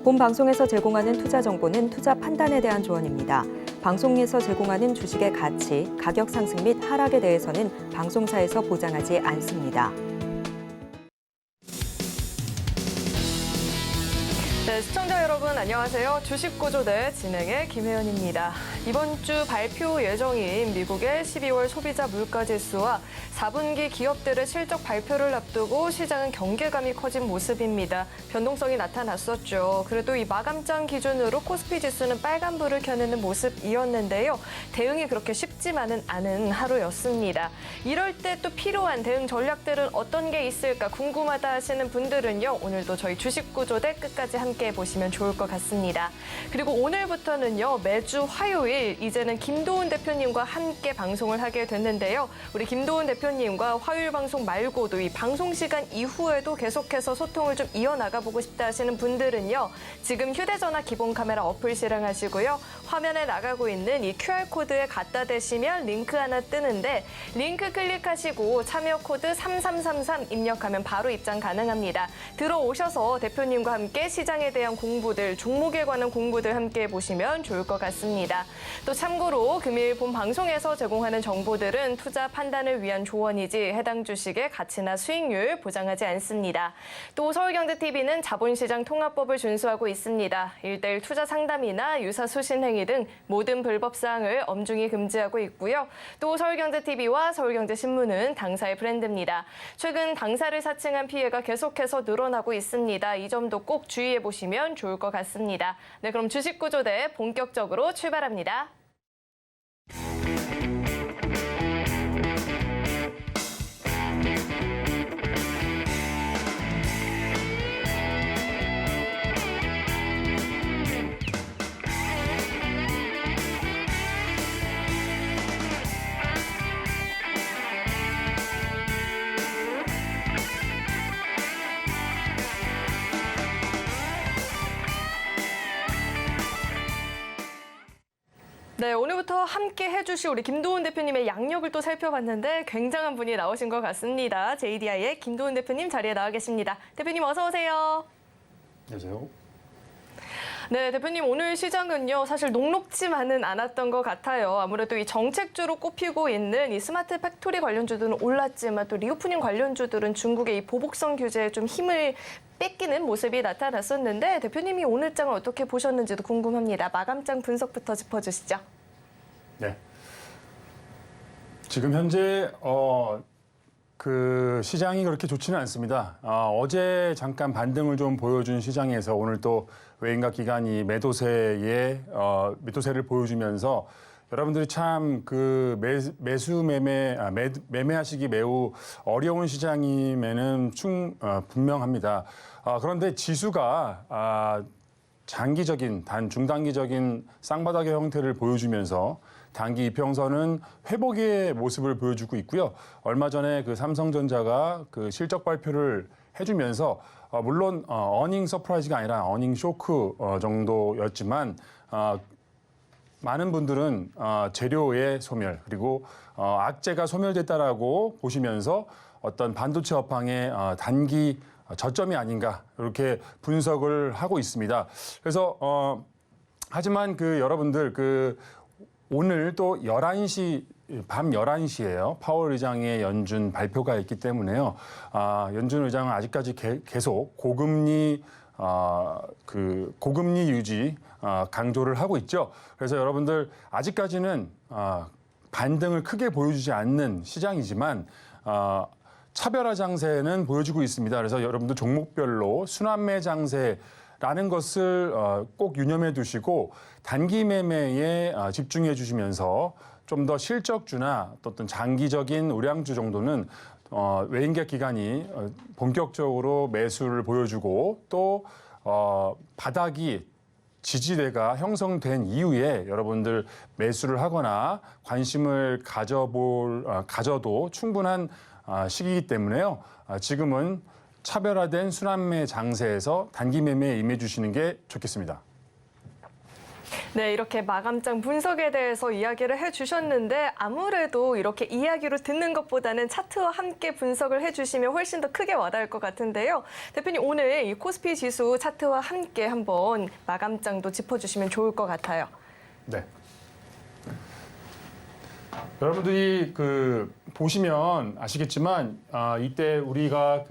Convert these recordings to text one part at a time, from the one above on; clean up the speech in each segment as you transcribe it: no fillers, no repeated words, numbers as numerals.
본 방송에서 제공하는 투자 정보는 투자 판단에 대한 조언입니다. 방송에서 제공하는 주식의 가치, 가격 상승 및 하락에 대해서는 방송사에서 보장하지 않습니다. 네, 시청자 여러분 안녕하세요. 주식구조대 진행의 김혜연입니다. 이번 주 발표 예정인 미국의 12월 소비자 물가지수와 4분기 기업들의 실적 발표를 앞두고 시장은 경계감이 커진 모습입니다. 변동성이 나타났었죠. 그래도 이 마감장 기준으로 코스피 지수는 빨간불을 켜내는 모습이었는데요. 대응이 그렇게 쉽지만은 않은 하루였습니다. 이럴 때 또 필요한 대응 전략들은 어떤 게 있을까 궁금하다 하시는 분들은요. 오늘도 저희 주식구조대 끝까지 함께 보시면 좋을 것 같습니다. 그리고 오늘부터는요. 매주 화요일 이제는 김도훈 대표님과 함께 방송을 하게 됐는데요. 우리 김도훈 대표님과 화요일 방송 말고도 이 방송 시간 이후에도 계속해서 소통을 좀 이어나가 보고 싶다 하시는 분들은요. 지금 휴대전화 기본 카메라 어플 실행하시고요. 화면에 나가고 있는 이 QR코드에 갖다 대시면 링크 하나 뜨는데 링크 클릭하시고 참여 코드 3333 입력하면 바로 입장 가능합니다. 들어오셔서 대표님과 함께 시장에 대한 공부들, 종목에 관한 공부들 함께 보시면 좋을 것 같습니다. 또 참고로 금일 본 방송에서 제공하는 정보들은 투자 판단을 위한 조언이지 해당 주식의 가치나 수익률 보장하지 않습니다. 또 서울경제TV는 자본시장 통합법을 준수하고 있습니다. 1:1 투자 상담이나 유사 수신 행위 등 모든 불법 사항을 엄중히 금지하고 있고요. 또 서울경제TV와 서울경제신문은 당사의 브랜드입니다. 최근 당사를 사칭한 피해가 계속해서 늘어나고 있습니다. 이 점도 꼭 주의해 보시면 좋을 것 같습니다. 네, 그럼 주식구조대 본격적으로 출발합니다. 네, 오늘부터 함께 해주실 우리 김도훈 대표님의 양력을 또 살펴봤는데 굉장한 분이 나오신 것 같습니다. JDI의 김도훈 대표님 자리에 나와 계십니다. 대표님 어서 오세요. 안녕하세요. 네, 대표님 오늘 시장은요 사실 녹록지만은 않았던 것 같아요. 아무래도 이 정책주로 꼽히고 있는 이 스마트 팩토리 관련주들은 올랐지만 또 리오프닝 관련주들은 중국의 이 보복성 규제에 좀 힘을 뺏기는 모습이 나타났었는데 대표님이 오늘 장을 어떻게 보셨는지도 궁금합니다. 마감장 분석부터 짚어주시죠. 네. 지금 현재 그 시장이 그렇게 좋지는 않습니다. 어제 잠깐 반등을 좀 보여준 시장에서 오늘 또 외인가 기관이 매도세를 보여주면서 여러분들이 참 그 매매하시기 매우 어려운 시장임에는 분명합니다. 그런데 지수가 장기적인 중단기적인 쌍바닥의 형태를 보여주면서 단기 이평선은 회복의 모습을 보여주고 있고요. 얼마 전에 그 삼성전자가 그 실적 발표를 해주면서 물론 어닝 서프라이즈가 아니라 어닝 쇼크 정도였지만 많은 분들은 재료의 소멸 그리고 악재가 소멸됐다라고 보시면서 어떤 반도체 업황의 단기 저점이 아닌가 이렇게 분석을 하고 있습니다. 그래서 하지만 그 여러분들 오늘 또 밤 11시에요. 파월 의장의 연준 발표가 있기 때문에요. 연준 의장은 아직까지 계속 고금리 유지 강조를 하고 있죠. 그래서 여러분들 아직까지는 반등을 크게 보여주지 않는 시장이지만 차별화 장세는 보여주고 있습니다. 그래서 여러분들 종목별로 순환매 장세라는 것을 꼭 유념해 두시고 단기 매매에 집중해 주시면서 좀 더 실적주나 어떤 장기적인 우량주 정도는 외인계 기관이 본격적으로 매수를 보여주고 또 바닥이 지지대가 형성된 이후에 여러분들 매수를 하거나 관심을 가져도 충분한 시기이기 때문에요. 지금은 차별화된 순환매 장세에서 단기 매매에 임해 주시는 게 좋겠습니다. 네, 이렇게 마감장 분석에 대해서 이야기를 해주셨는데 아무래도 이렇게 이야기로 듣는 것보다는 차트와 함께 분석을 해주시면 훨씬 더 크게 와닿을 것 같은데요. 대표님, 오늘 이 코스피 지수 차트와 함께 한번 마감장도 짚어주시면 좋을 것 같아요. 네. 여러분들이 보시면 아시겠지만 이때 우리가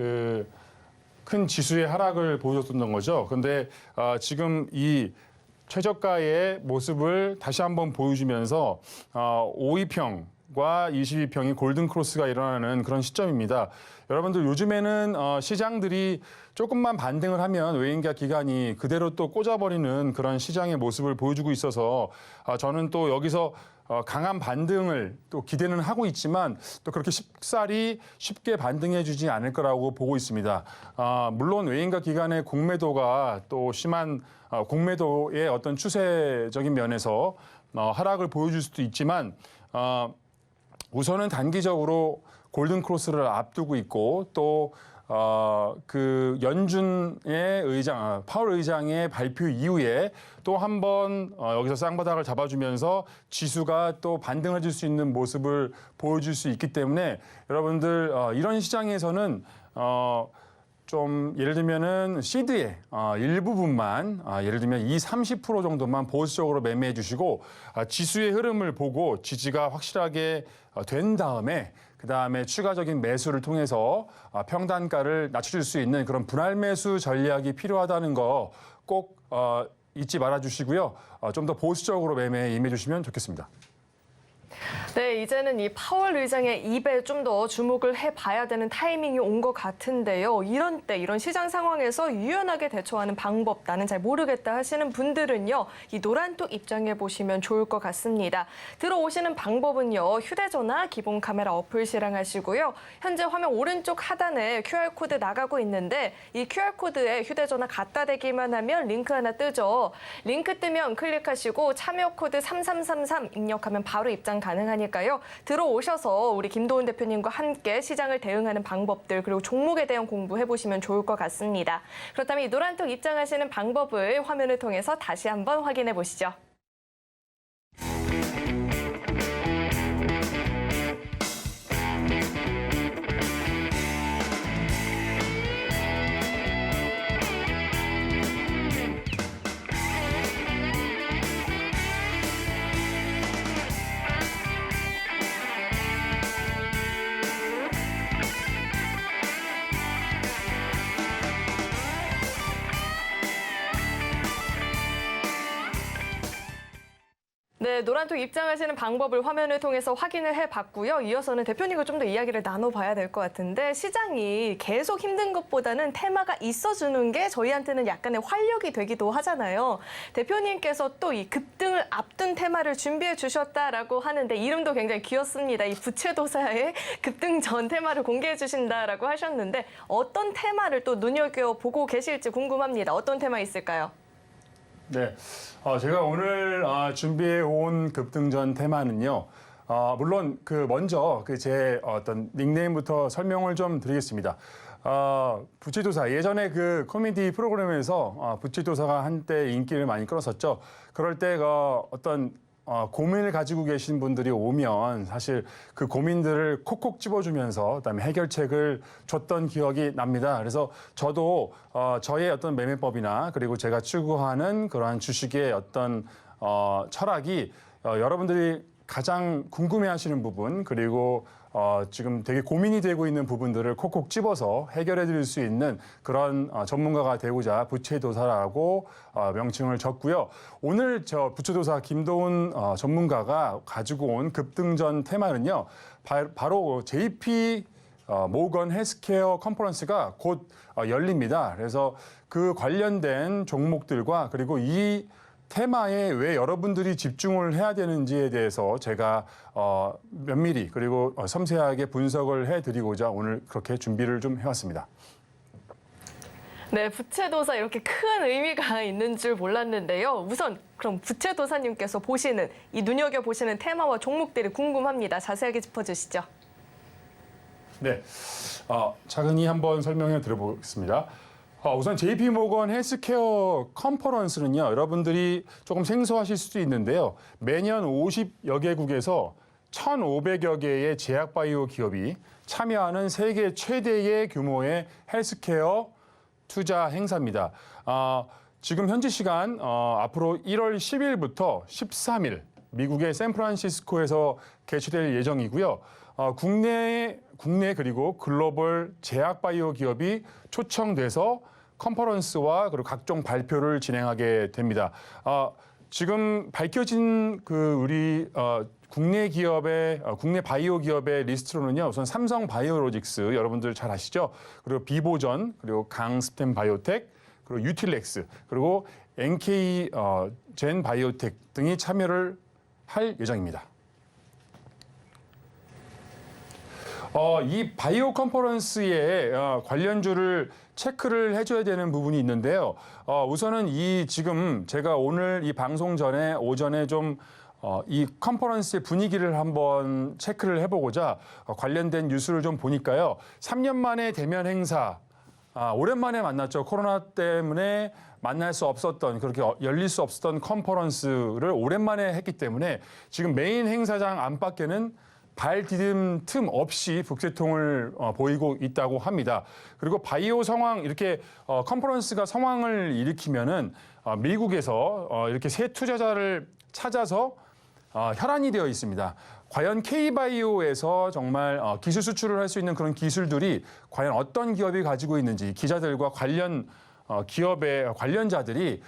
큰 지수의 하락을 보여줬던 거죠. 그런데 지금 이 최저가의 모습을 다시 한번 보여주면서 5위평과 22평이 골든 크로스가 일어나는 그런 시점입니다. 여러분들 요즘에는 시장들이 조금만 반등을 하면 외인가 기관이 그대로 또 꽂아버리는 그런 시장의 모습을 보여주고 있어서 저는 또 여기서 강한 반등을 또 기대는 하고 있지만 또 그렇게 쉽게 반등해주지 않을 거라고 보고 있습니다. 물론 외인가 기관의 공매도가 또 심한 공매도의 어떤 추세적인 면에서 하락을 보여줄 수도 있지만 우선은 단기적으로 골든 크로스를 앞두고 있고 또 연준의 파월 의장의 발표 이후에 또 한 번 여기서 쌍바닥을 잡아주면서 지수가 또 반등을 해줄 수 있는 모습을 보여줄 수 있기 때문에 여러분들 이런 시장에서는 좀 예를 들면은 시드의 일부분만 예를 들면 30% 정도만 보수적으로 매매해 주시고 지수의 흐름을 보고 지지가 확실하게 된 다음에 그다음에 추가적인 매수를 통해서 평단가를 낮춰줄 수 있는 그런 분할 매수 전략이 필요하다는 거 꼭 잊지 말아 주시고요. 좀 더 보수적으로 매매에 임해 주시면 좋겠습니다. 네, 이제는 이 파월 의장의 입에 좀 더 주목을 해봐야 되는 타이밍이 온 것 같은데요. 이런 때, 이런 시장 상황에서 유연하게 대처하는 방법, 나는 잘 모르겠다 하시는 분들은요, 이 노란톡 입장해 보시면 좋을 것 같습니다. 들어오시는 방법은요, 휴대전화 기본 카메라 어플 실행하시고요. 현재 화면 오른쪽 하단에 QR코드 나가고 있는데 이 QR코드에 휴대전화 갖다 대기만 하면 링크 하나 뜨죠. 링크 뜨면 클릭하시고 참여 코드 3333 입력하면 바로 입장 가능하니까요. 들어오셔서 우리 김도훈 대표님과 함께 시장을 대응하는 방법들 그리고 종목에 대한 공부해보시면 좋을 것 같습니다. 그렇다면 이 노란톡 입장하시는 방법을 화면을 통해서 다시 한번 확인해 보시죠. 네, 노란톡 입장하시는 방법을 화면을 통해서 확인을 해봤고요. 이어서는 대표님과 좀 더 이야기를 나눠봐야 될 것 같은데 시장이 계속 힘든 것보다는 테마가 있어주는 게 저희한테는 약간의 활력이 되기도 하잖아요. 대표님께서 또 이 급등을 앞둔 테마를 준비해 주셨다라고 하는데 이름도 굉장히 귀엽습니다. 이 부채도사의 급등 전 테마를 공개해 주신다라고 하셨는데 어떤 테마를 또 눈여겨보고 계실지 궁금합니다. 어떤 테마 있을까요? 네, 제가 오늘 준비해 온 급등전 테마는요. 물론 먼저 제 어떤 닉네임부터 설명을 좀 드리겠습니다. 부채도사 예전에 코미디 프로그램에서 부채도사가 한때 인기를 많이 끌었었죠. 그럴 때 어떤 고민을 가지고 계신 분들이 오면 사실 그 고민들을 콕콕 집어주면서 그다음에 해결책을 줬던 기억이 납니다. 그래서 저도 저의 어떤 매매법이나 그리고 제가 추구하는 그러한 주식의 어떤 철학이 여러분들이 가장 궁금해하시는 부분 그리고 지금 되게 고민이 되고 있는 부분들을 콕콕 집어서 해결해 드릴 수 있는 그런 전문가가 되고자 부채도사라고 명칭을 줬고요. 오늘 저 부채도사 김도훈 전문가가 가지고 온 급등전 테마는요. 바로 JP 모건 헬스케어 컨퍼런스가 곧 열립니다. 그래서 그 관련된 종목들과 그리고 이 테마에 왜 여러분들이 집중을 해야 되는지에 대해서 제가 면밀히 그리고 섬세하게 분석을 해드리고자 오늘 그렇게 준비를 좀 해왔습니다. 네, 부채도사 이렇게 큰 의미가 있는 줄 몰랐는데요. 우선 그럼 부채도사님께서 보시는 이 눈여겨보시는 테마와 종목들이 궁금합니다. 자세하게 짚어주시죠. 네, 차근히 한번 설명해 드려보겠습니다. 우선 JP모건 헬스케어 컨퍼런스는요, 여러분들이 조금 생소하실 수도 있는데요. 매년 50여 개국에서 1,500여 개의 제약바이오 기업이 참여하는 세계 최대의 규모의 헬스케어 투자 행사입니다. 지금 현지 시간 앞으로 1월 10일부터 13일 미국의 샌프란시스코에서 개최될 예정이고요. 국내 그리고 글로벌 제약바이오 기업이 초청돼서 컨퍼런스와 그리고 각종 발표를 진행하게 됩니다. 지금 밝혀진 우리 국내 기업의 국내 바이오 기업의 리스트로는요. 우선 삼성 바이오로직스 여러분들 잘 아시죠? 그리고 비보전, 그리고 강스템 바이오텍, 그리고 유틸렉스, 그리고 NK 젠 바이오텍 등이 참여를 할 예정입니다. 이 바이오 컨퍼런스의 관련주를 체크를 해줘야 되는 부분이 있는데요. 우선은 지금 제가 오늘 이 방송 전에 오전에 좀 이 컨퍼런스의 분위기를 한번 체크를 해보고자 관련된 뉴스를 좀 보니까요. 3년 만에 대면 행사, 오랜만에 만났죠. 코로나 때문에 만날 수 없었던, 그렇게 열릴 수 없었던 컨퍼런스를 오랜만에 했기 때문에 지금 메인 행사장 안팎에는 발 디딤 틈 없이 북새통을 보이고 있다고 합니다. 그리고 바이오 상황, 이렇게 컨퍼런스가 상황을 일으키면은 미국에서 이렇게 새 투자자를 찾아서 혈안이 되어 있습니다. 과연 K바이오에서 정말 기술 수출을 할 수 있는 그런 기술들이 과연 어떤 기업이 가지고 있는지 기자들과 관련 기업의 관련자들이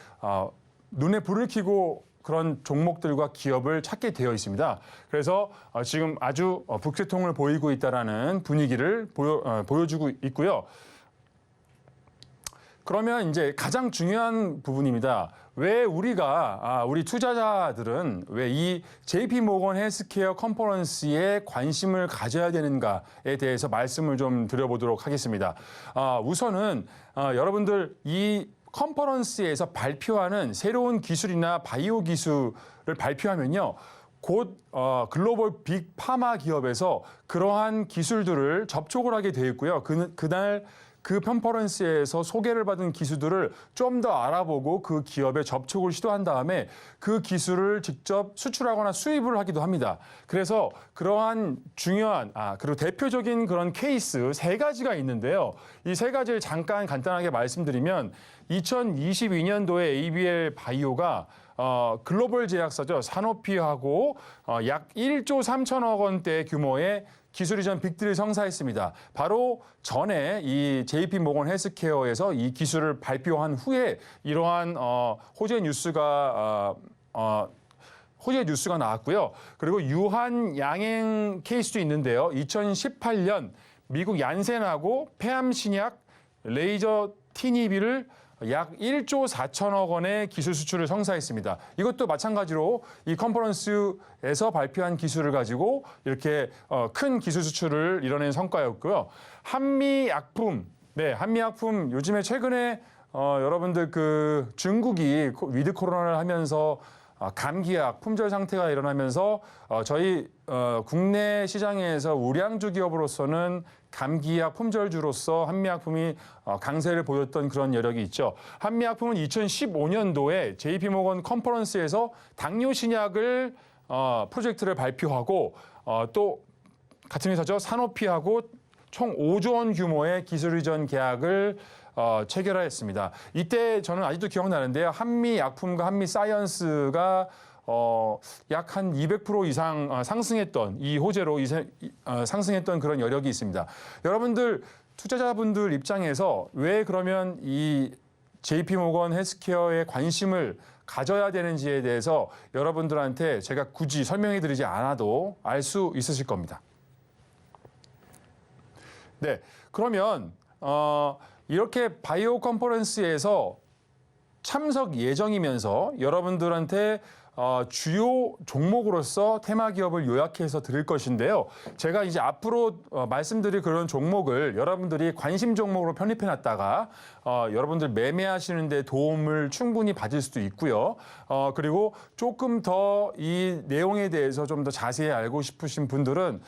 눈에 불을 켜고 그런 종목들과 기업을 찾게 되어 있습니다. 그래서 지금 아주 북새통을 보이고 있다라는 분위기를 보여주고 있고요. 그러면 이제 가장 중요한 부분입니다. 왜 우리 투자자들은 왜 이 JP모건 헬스케어 컨퍼런스에 관심을 가져야 되는가에 대해서 말씀을 좀 드려보도록 하겠습니다. 우선은 여러분들 이 컨퍼런스에서 발표하는 새로운 기술이나 바이오 기술을 발표하면요. 곧 글로벌 빅 파마 기업에서 그러한 기술들을 접촉을 하게 되어 있고요. 그날 그 컨퍼런스에서 소개를 받은 기술들을 좀 더 알아보고 그 기업에 접촉을 시도한 다음에 그 기술을 직접 수출하거나 수입을 하기도 합니다. 그래서 그러한 중요한 그리고 대표적인 그런 케이스 3가지가 있는데요. 이 3가지를 잠깐 간단하게 말씀드리면 2022년도에 ABL 바이오가 글로벌 제약사죠. 사노피하고 약 1조 3천억 원대 규모의 기술 이전 빅딜을 성사했습니다. 바로 전에 이 JP모건 헬스케어에서 이 기술을 발표한 후에 이러한 호재 뉴스가 나왔고요. 그리고 유한 양행 케이스도 있는데요. 2018년 미국 얀센하고 폐암 신약 레이저 티니비를 약 1조 4천억 원의 기술 수출을 성사했습니다. 이것도 마찬가지로 이 컨퍼런스에서 발표한 기술을 가지고 이렇게 큰 기술 수출을 이뤄낸 성과였고요. 한미약품 요즘에 최근에 여러분들 중국이 위드 코로나를 하면서 감기약 품절 상태가 일어나면서 저희 국내 시장에서 우량주 기업으로서는 감기약 품절주로서 한미약품이 강세를 보였던 그런 여력이 있죠. 한미약품은 2015년도에 JP모건 컨퍼런스에서 당뇨 신약을 프로젝트를 발표하고 또 같은 회사죠. 사노피하고 총 5조 원 규모의 기술 이전 계약을 체결하였습니다. 이때 저는 아직도 기억나는데요. 한미약품과 한미사이언스가 약 한 200% 이상 상승했던 이 호재로 상승했던 그런 여력이 있습니다. 여러분들 투자자분들 입장에서 왜 그러면 이 JP모건 헬스케어에 관심을 가져야 되는지에 대해서 여러분들한테 제가 굳이 설명해 드리지 않아도 알 수 있으실 겁니다. 네, 그러면 이렇게 바이오 컨퍼런스에서 참석 예정이면서 여러분들한테 주요 종목으로서 테마 기업을 요약해서 드릴 것인데요. 제가 이제 앞으로 말씀드릴 그런 종목을 여러분들이 관심 종목으로 편입해 놨다가 여러분들 매매하시는 데 도움을 충분히 받을 수도 있고요. 그리고 조금 더 이 내용에 대해서 좀 더 자세히 알고 싶으신 분들은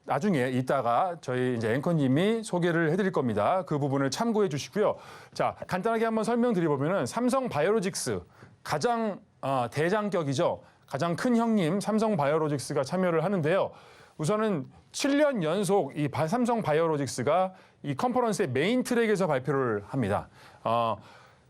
나중에 이따가 저희 이제 앵커님이 소개를 해드릴 겁니다. 그 부분을 참고해 주시고요. 자, 간단하게 한번 설명드리보면은 삼성 바이오로직스 가장 대장격이죠. 가장 큰 형님 삼성 바이오로직스가 참여를 하는데요. 우선은 7년 연속 이 삼성 바이오로직스가 이 컨퍼런스의 메인 트랙에서 발표를 합니다.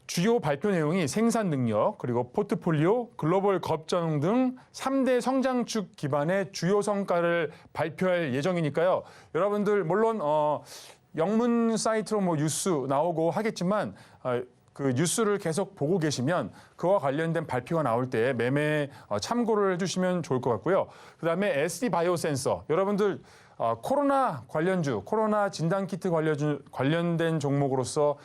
주요 발표 내용이 생산 능력, 그리고 포트폴리오, 글로벌 거점 등 3대 성장축 기반의 주요 성과를 발표할 예정이니까요. 여러분들 물론 영문 사이트로 뭐 뉴스 나오고 하겠지만 그 뉴스를 계속 보고 계시면 그와 관련된 발표가 나올 때 매매 참고를 해주시면 좋을 것 같고요. 그다음에 SD 바이오 센서, 여러분들 코로나 관련주, 코로나 진단 키트 관련된 종목으로서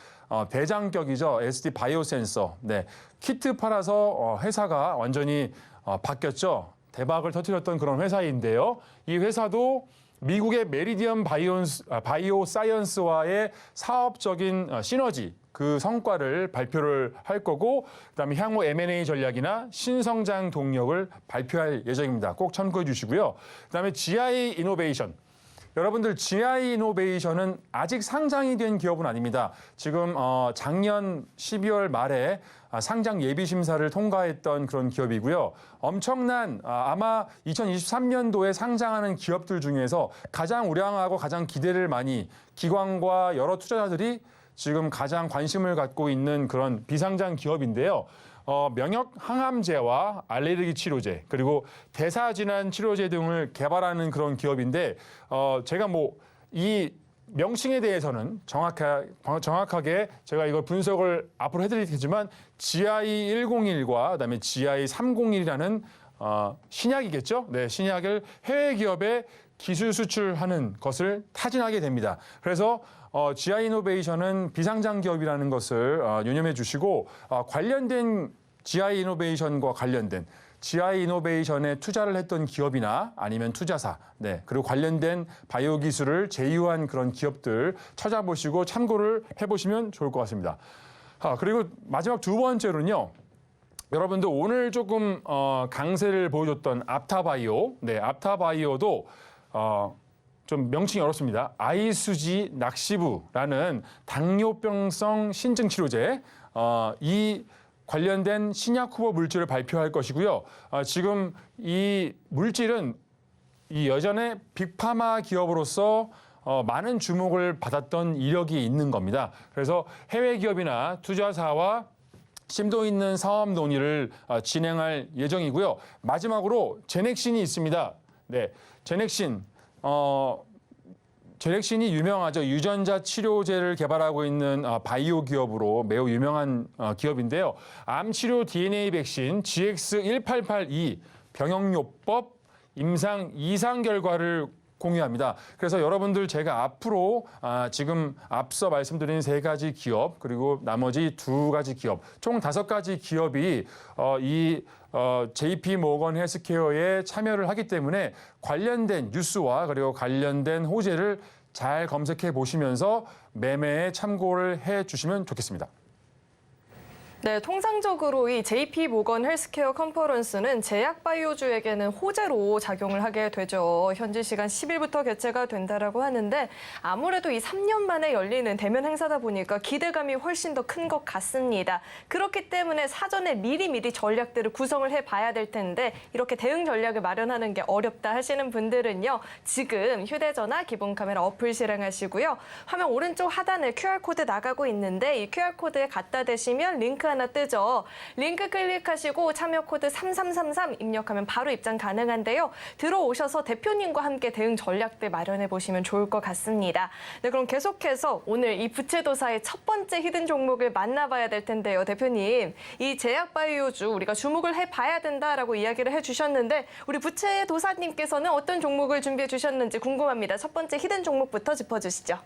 대장격이죠. SD 바이오 센서. 네, 키트 팔아서 회사가 완전히 바뀌었죠. 대박을 터뜨렸던 그런 회사인데요. 이 회사도 미국의 메리디언 바이오 사이언스와의 사업적인 시너지, 그 성과를 발표를 할 거고, 그다음에 향후 M&A 전략이나 신성장 동력을 발표할 예정입니다. 꼭 참고해 주시고요. 그다음에 GI 이노베이션. 여러분들 GI 이노베이션은 아직 상장이 된 기업은 아닙니다. 지금 작년 12월 말에 상장 예비 심사를 통과했던 그런 기업이고요. 엄청난 아마 2023년도에 상장하는 기업들 중에서 가장 우량하고 가장 기대를 많이 기관과 여러 투자자들이 지금 가장 관심을 갖고 있는 그런 비상장 기업인데요. 면역 항암제와 알레르기 치료제, 그리고 대사질환 치료제 등을 개발하는 그런 기업인데, 제가 뭐 이 명칭에 대해서는 정확하게 제가 이걸 분석을 앞으로 해드리겠지만 GI101과 그다음에 GI301이라는 신약이겠죠. 네, 신약을 해외 기업에 기술 수출하는 것을 타진하게 됩니다. 그래서 GI 이노베이션은 비상장 기업이라는 것을 유념해 주시고, 관련된 GI 이노베이션과 관련된 GI 이노베이션에 투자를 했던 기업이나 아니면 투자사, 네, 그리고 관련된 바이오 기술을 제휴한 그런 기업들 찾아보시고 참고를 해보시면 좋을 것 같습니다. 그리고 마지막 두 번째로는요. 여러분들 오늘 조금 강세를 보여줬던 apta바이오, 네, apta바이오도 좀 명칭이 어렵습니다. 아이수지 낙시부라는 당뇨병성 신증 치료제, 이 관련된 신약 후보 물질을 발표할 것이고요. 지금 이 물질은 이 여전에 빅파마 기업으로서 많은 주목을 받았던 이력이 있는 겁니다. 그래서 해외 기업이나 투자사와 심도 있는 사업 논의를 진행할 예정이고요. 마지막으로 제넥신이 있습니다. 네, 제넥신이 유명하죠. 유전자 치료제를 개발하고 있는 바이오 기업으로 매우 유명한 기업인데요. 암 치료 DNA 백신 GX1882 병역요법 임상 2상 결과를 공유합니다. 그래서 여러분들 제가 앞으로 지금 앞서 말씀드린 3가지 기업, 그리고 나머지 2가지 기업, 총 5가지 기업이 이 JP 모건 헬스케어에 참여를 하기 때문에 관련된 뉴스와 그리고 관련된 호재를 잘 검색해 보시면서 매매에 참고를 해 주시면 좋겠습니다. 네, 통상적으로 이 JP 모건 헬스케어 컨퍼런스는 제약 바이오주에게는 호재로 작용을 하게 되죠. 현지 시간 10일부터 개최가 된다라고 하는데 아무래도 이 3년 만에 열리는 대면 행사다 보니까 기대감이 훨씬 더 큰 것 같습니다. 그렇기 때문에 사전에 미리 전략들을 구성을 해봐야 될 텐데 이렇게 대응 전략을 마련하는 게 어렵다 하시는 분들은요. 지금 휴대전화 기본 카메라 어플 실행하시고요. 화면 오른쪽 하단에 QR코드 나가고 있는데 이 QR코드에 갖다 대시면 링크 하나 뜨죠. 링크 클릭하시고 참여 코드 3333 입력하면 바로 입장 가능한데요. 들어오셔서 대표님과 함께 대응 전략들 마련해 보시면 좋을 것 같습니다. 네, 그럼 계속해서 오늘 이 부채도사의 첫 번째 히든 종목을 만나봐야 될 텐데요. 대표님, 이 제약바이오주 우리가 주목을 해봐야 된다라고 이야기를 해주셨는데 우리 부채도사님께서는 어떤 종목을 준비해 주셨는지 궁금합니다. 첫 번째 히든 종목부터 짚어주시죠.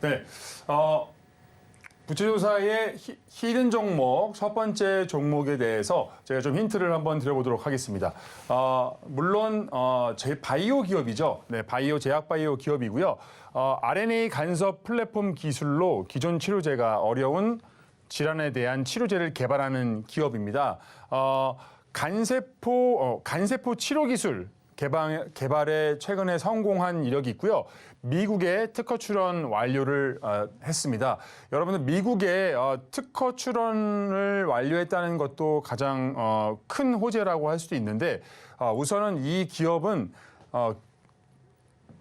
네, 부채조사의 히든 종목, 첫 번째 종목에 대해서 제가 좀 힌트를 한번 드려보도록 하겠습니다. 물론 제 바이오 기업이죠. 네, 바이오 제약 바이오 기업이고요. RNA 간섭 플랫폼 기술로 기존 치료제가 어려운 질환에 대한 치료제를 개발하는 기업입니다. 간세포 치료 기술, 개발에 최근에 성공한 이력이 있고요. 미국에 특허 출원 완료를 했습니다. 여러분들 미국에 특허 출원을 완료했다는 것도 가장 큰 호재라고 할 수도 있는데 우선은 이 기업은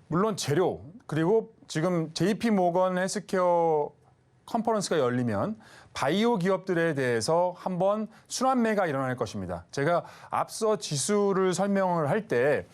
물론 재료 그리고 지금 JP 모건 헬스케어 컨퍼런스가 열리면 바이오 기업들에 대해서 한번 순환매가 일어날 것입니다. 제가 앞서 지수를 설명을 할 때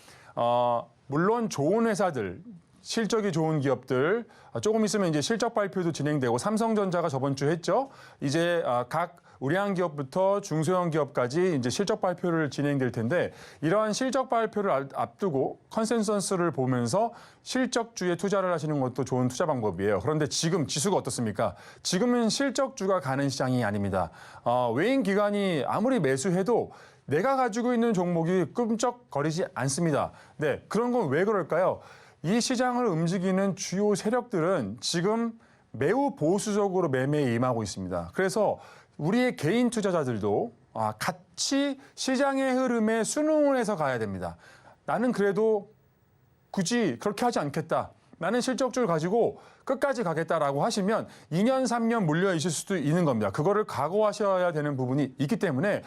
물론 좋은 회사들, 실적이 좋은 기업들 조금 있으면 이제 실적 발표도 진행되고 삼성전자가 저번 주 했죠. 이제 각 우량 기업부터 중소형 기업까지 이제 실적 발표를 진행될 텐데 이러한 실적 발표를 앞두고 컨센서스를 보면서 실적주에 투자를 하시는 것도 좋은 투자 방법이에요. 그런데 지금 지수가 어떻습니까? 지금은 실적주가 가는 시장이 아닙니다. 외인 기관이 아무리 매수해도 내가 가지고 있는 종목이 끔쩍거리지 않습니다. 네, 그런 건 왜 그럴까요? 이 시장을 움직이는 주요 세력들은 지금 매우 보수적으로 매매에 임하고 있습니다. 그래서 우리의 개인 투자자들도 같이 시장의 흐름에 순응을 해서 가야 됩니다. 나는 그래도 굳이 그렇게 하지 않겠다. 나는 실적주를 가지고 끝까지 가겠다라고 하시면 2년, 3년 물려 있을 수도 있는 겁니다. 그거를 각오하셔야 되는 부분이 있기 때문에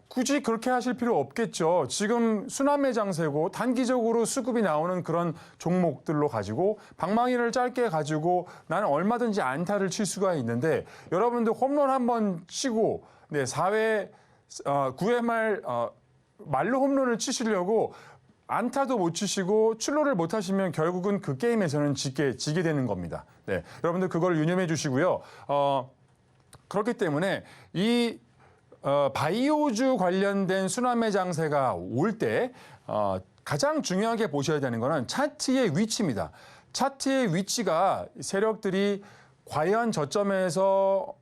굳이 그렇게 하실 필요 없겠죠. 지금 순환매 장세고 단기적으로 수급이 나오는 그런 종목들로 가지고 방망이를 짧게 가지고 나는 얼마든지 안타를 칠 수가 있는데 여러분들 홈런 한번 치고 4회 9회 말로 홈런을 치시려고 안타도 못 치시고 출루를 못 하시면 결국은 그 게임에서는 지게 되는 겁니다. 네, 여러분들 그걸 유념해 주시고요. 그렇기 때문에 이 바이오주 관련된 순환매 장세가 올 때 가장 중요하게 보셔야 되는 거는 차트의 위치입니다. 차트의 위치가 세력들이 과연 저점에서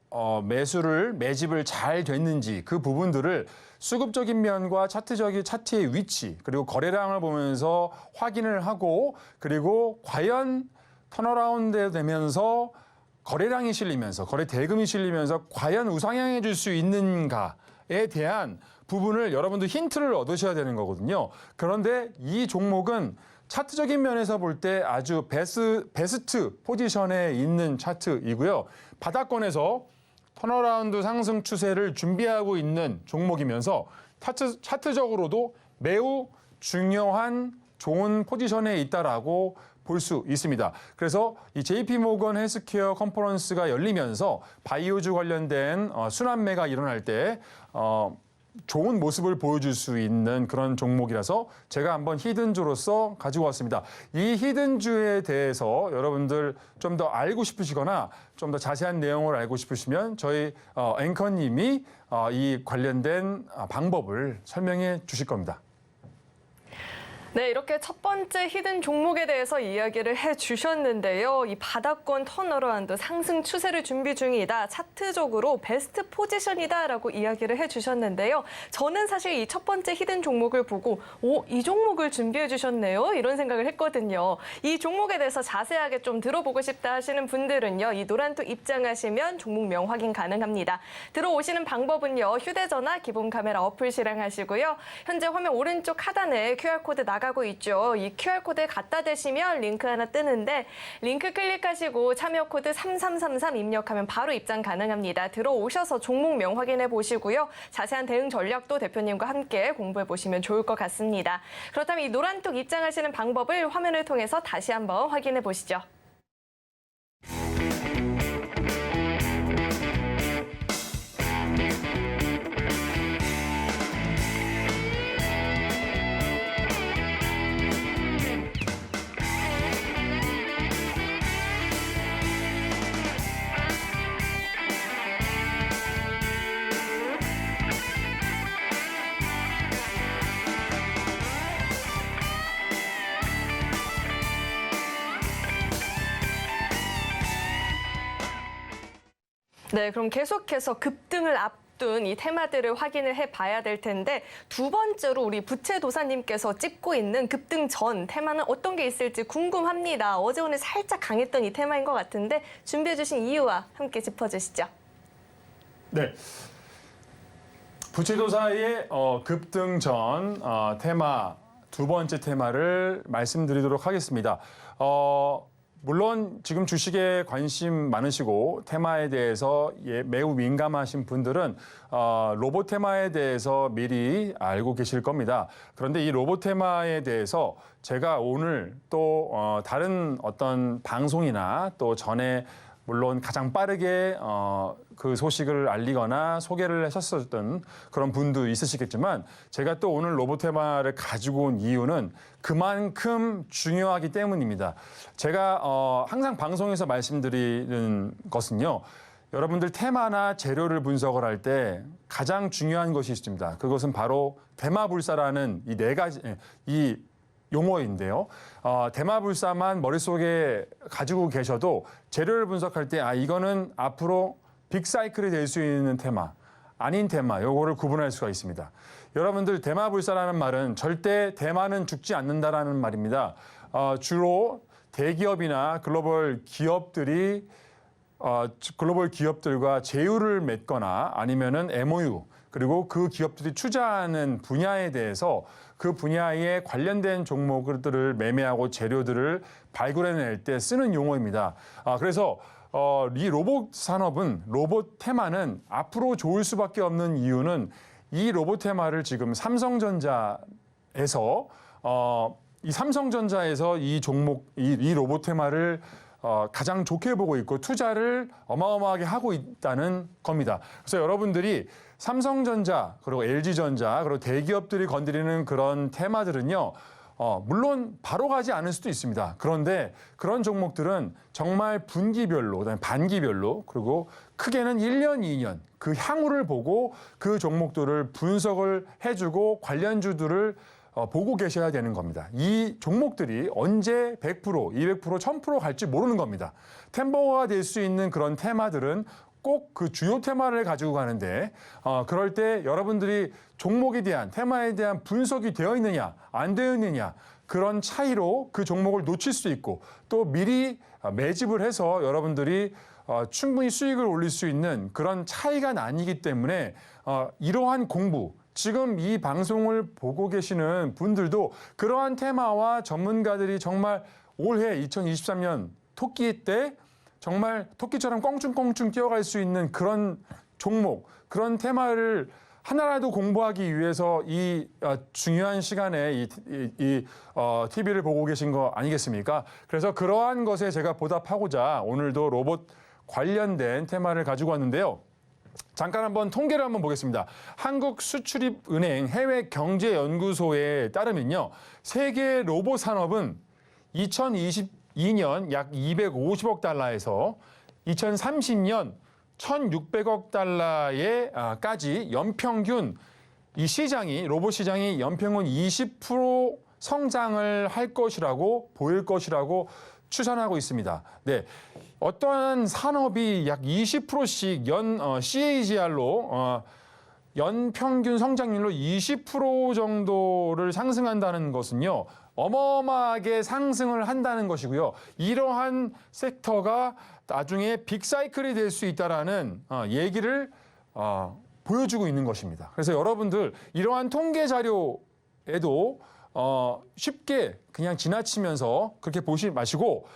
매집을 잘 됐는지 그 부분들을 수급적인 면과 차트의 위치 그리고 거래량을 보면서 확인을 하고 그리고 과연 턴어라운드 되면서 거래량이 실리면서 거래 대금이 실리면서 과연 우상향해 줄 수 있는가에 대한 부분을 여러분들 힌트를 얻으셔야 되는 거거든요. 그런데 이 종목은 차트적인 면에서 볼 때 아주 베스트 포지션에 있는 차트이고요. 바닥권에서 턴어라운드 상승 추세를 준비하고 있는 종목이면서 차트적으로도 매우 중요한 좋은 포지션에 있다라고 볼 수 있습니다. 그래서 이 JP 모건 헬스케어 컨퍼런스가 열리면서 바이오주 관련된 순환매가 일어날 때 좋은 모습을 보여줄 수 있는 그런 종목이라서 제가 한번 히든주로서 가지고 왔습니다. 이 히든주에 대해서 여러분들 좀 더 알고 싶으시거나 좀 더 자세한 내용을 알고 싶으시면 저희 앵커님이 이 관련된 방법을 설명해 주실 겁니다. 네, 이렇게 첫 번째 히든 종목에 대해서 이야기를 해주셨는데요. 이 바닥권 턴어라운드 상승 추세를 준비 중이다. 차트적으로 베스트 포지션이다라고 이야기를 해주셨는데요. 저는 사실 이 첫 번째 히든 종목을 보고 이 종목을 준비해 주셨네요. 이런 생각을 했거든요. 이 종목에 대해서 자세하게 좀 들어보고 싶다 하시는 분들은요. 이 노란톡 입장하시면 종목명 확인 가능합니다. 들어오시는 방법은요. 휴대전화 기본 카메라 어플 실행하시고요. 현재 화면 오른쪽 하단에 QR코드 나가고 있죠. 이 QR코드에 갖다 대시면 링크 하나 뜨는데 링크 클릭하시고 참여 코드 3333 입력하면 바로 입장 가능합니다. 들어오셔서 종목명 확인해 보시고요. 자세한 대응 전략도 대표님과 함께 공부해 보시면 좋을 것 같습니다. 그렇다면 이 노란톡 입장하시는 방법을 화면을 통해서 다시 한번 확인해 보시죠. 네, 그럼 계속해서 급등을 앞둔 이 테마들을 확인을 해봐야 될 텐데 두 번째로 우리 부채도사님께서 찝고 있는 급등 전 테마는 어떤 게 있을지 궁금합니다. 어제 오늘 살짝 강했던 이 테마인 것 같은데 준비해 주신 이유와 함께 짚어주시죠. 네. 부채도사의 급등 전 테마 두 번째 테마를 말씀드리도록 하겠습니다. 물론 지금 주식에 관심 많으시고 테마에 대해서 매우 민감하신 분들은 로봇 테마에 대해서 미리 알고 계실 겁니다. 그런데 이 로봇 테마에 대해서 제가 오늘 또 다른 어떤 방송이나 또 전에 물론 가장 빠르게 그 소식을 알리거나 소개를 하셨었던 그런 분도 있으시겠지만 제가 또 오늘 로봇 테마를 가지고 온 이유는 그만큼 중요하기 때문입니다. 제가 항상 방송에서 말씀드리는 것은요. 여러분들 테마나 재료를 분석을 할 때 가장 중요한 것이 있습니다. 그것은 바로 대마불사라는 이 네 가지 이 용어인데요. 대마불사만 머릿속에 가지고 계셔도 재료를 분석할 때 이거는 앞으로 빅사이클이 될 수 있는 테마, 아닌 테마, 요거를 구분할 수가 있습니다. 여러분들 대마불사라는 말은 절대 대마는 죽지 않는다라는 말입니다. 주로 대기업이나 글로벌 기업들과 제휴를 맺거나 아니면은 MOU 그리고 그 기업들이 투자하는 분야에 대해서 그 분야에 관련된 종목들을 매매하고 재료들을 발굴해낼 때 쓰는 용어입니다. 그래서 이 로봇 산업은 로봇 테마는 앞으로 좋을 수밖에 없는 이유는 이 로봇 테마를 지금 삼성전자에서 이 종목 이 로봇 테마를 가장 좋게 보고 있고 투자를 어마어마하게 하고 있다는 겁니다. 그래서 여러분들이 삼성전자 그리고 LG전자 그리고 대기업들이 건드리는 그런 테마들은요. 물론 바로 가지 않을 수도 있습니다. 그런데 그런 종목들은 정말 분기별로, 그다음에 반기별로 그리고 크게는 1년, 2년 그 향후를 보고 그 종목들을 분석을 해주고 관련주들을 보고 계셔야 되는 겁니다. 이 종목들이 언제 100%, 200%, 1000% 갈지 모르는 겁니다. 템버가 될 수 있는 그런 테마들은 꼭 그 주요 테마를 가지고 가는데 그럴 때 여러분들이 종목에 대한 테마에 대한 분석이 되어 있느냐 안 되어 있느냐 그런 차이로 그 종목을 놓칠 수 있고 또 미리 매집을 해서 여러분들이 충분히 수익을 올릴 수 있는 그런 차이가 나뉘기 때문에 이러한 공부 지금 이 방송을 보고 계시는 분들도 그러한 테마와 전문가들이 정말 올해 2023년 토끼 때 정말 토끼처럼 껑충껑충 뛰어갈 수 있는 그런 종목, 그런 테마를 하나라도 공부하기 위해서 이 중요한 시간에 이 TV를 보고 계신 거 아니겠습니까? 그래서 그러한 것에 제가 보답하고자 오늘도 로봇 관련된 테마를 가지고 왔는데요. 잠깐 한번 통계를 한번 보겠습니다. 한국수출입은행 해외경제연구소에 따르면요. 세계 로봇 산업은 2022년 약 250억 달러에서 2030년 1,600억 달러에까지 연평균 이 시장이 로봇 시장이 연평균 20% 성장을 할 것이라고 보일 것이라고 추산하고 있습니다. 네, 어떠한 산업이 약 20%씩 CAGR로 연평균 성장률로 20% 정도를 상승한다는 것은요. 어마어마하게 상승을 한다는 것이고요. 이러한 섹터가 나중에 빅사이클이 될 수 있다라는 얘기를 보여주고 있는 것입니다. 그래서 여러분들 이러한 통계 자료에도 쉽게 그냥 지나치면서 그렇게 보지 마시고